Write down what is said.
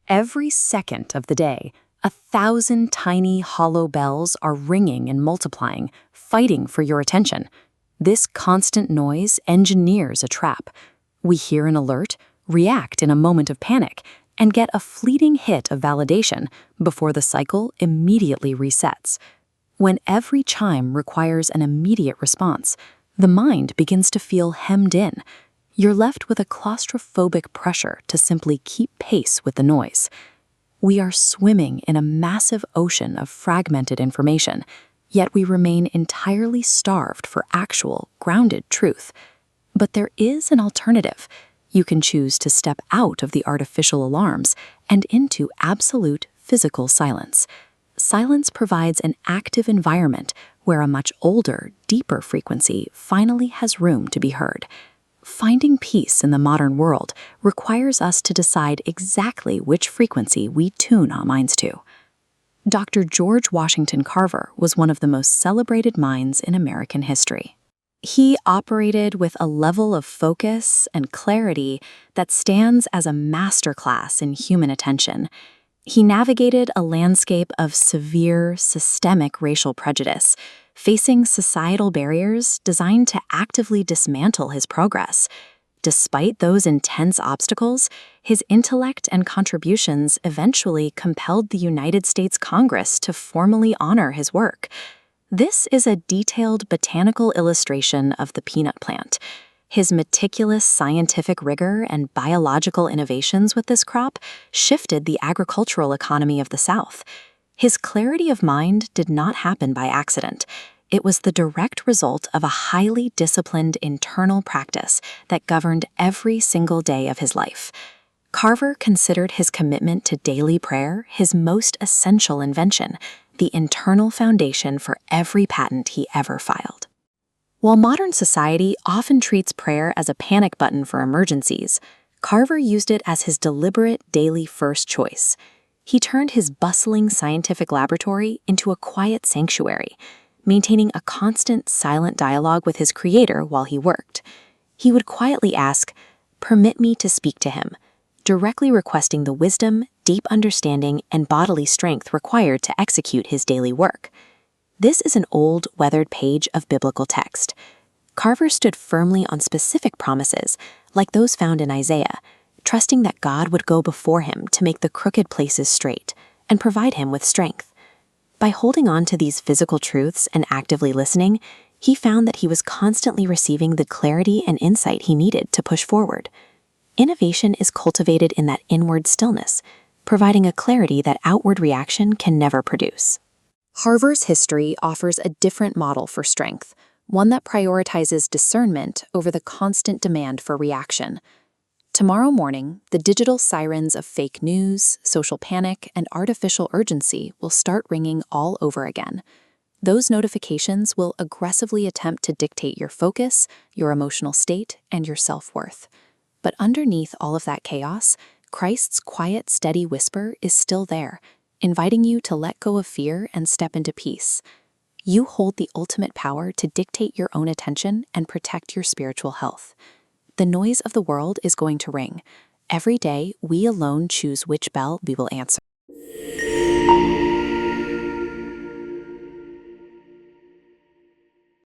Every second of the day, 1,000 tiny hollow bells are ringing and multiplying, fighting for your attention. This constant noise engineers a trap. We hear an alert, react in a moment of panic, and get a fleeting hit of validation before the cycle immediately resets. When every chime requires an immediate response, the mind begins to feel hemmed in. You're left with a claustrophobic pressure to simply keep pace with the noise. We are swimming in a massive ocean of fragmented information, yet we remain entirely starved for actual, grounded truth. But there is an alternative. You can choose to step out of the artificial alarms and into absolute physical silence. Silence provides an active environment where a much older, deeper frequency finally has room to be heard. Finding peace in the modern world requires us to decide exactly which frequency we tune our minds to. Dr. George Washington Carver was one of the most celebrated minds in American history. He operated with a level of focus and clarity that stands as a masterclass in human attention. He navigated a landscape of severe, systemic racial prejudice, facing societal barriers designed to actively dismantle his progress. Despite those intense obstacles, his intellect and contributions eventually compelled the United States Congress to formally honor his work. This is a detailed botanical illustration of the peanut plant. His meticulous scientific rigor and biological innovations with this crop shifted the agricultural economy of the South. His clarity of mind did not happen by accident. It was the direct result of a highly disciplined internal practice that governed every single day of his life. Carver considered his commitment to daily prayer his most essential invention, the internal foundation for every patent he ever filed. While modern society often treats prayer as a panic button for emergencies, Carver used it as his deliberate daily first choice. He turned his bustling scientific laboratory into a quiet sanctuary, maintaining a constant silent dialogue with his creator while he worked. He would quietly ask, "Permit me to speak to him," directly requesting the wisdom, deep understanding, and bodily strength required to execute his daily work. This is an old, weathered page of biblical text. Carver stood firmly on specific promises, like those found in Isaiah, trusting that God would go before him to make the crooked places straight and provide him with strength. By holding on to these physical truths and actively listening, he found that he was constantly receiving the clarity and insight he needed to push forward. Innovation is cultivated in that inward stillness, providing a clarity that outward reaction can never produce. Carver's history offers a different model for strength, one that prioritizes discernment over the constant demand for reaction. Tomorrow morning, the digital sirens of fake news, social panic, and artificial urgency will start ringing all over again. Those notifications will aggressively attempt to dictate your focus, your emotional state, and your self-worth. But underneath all of that chaos, Christ's quiet, steady whisper is still there, inviting you to let go of fear and step into peace. You hold the ultimate power to dictate your own attention and protect your spiritual health. The noise of the world is going to ring. Every day, we alone choose which bell we will answer.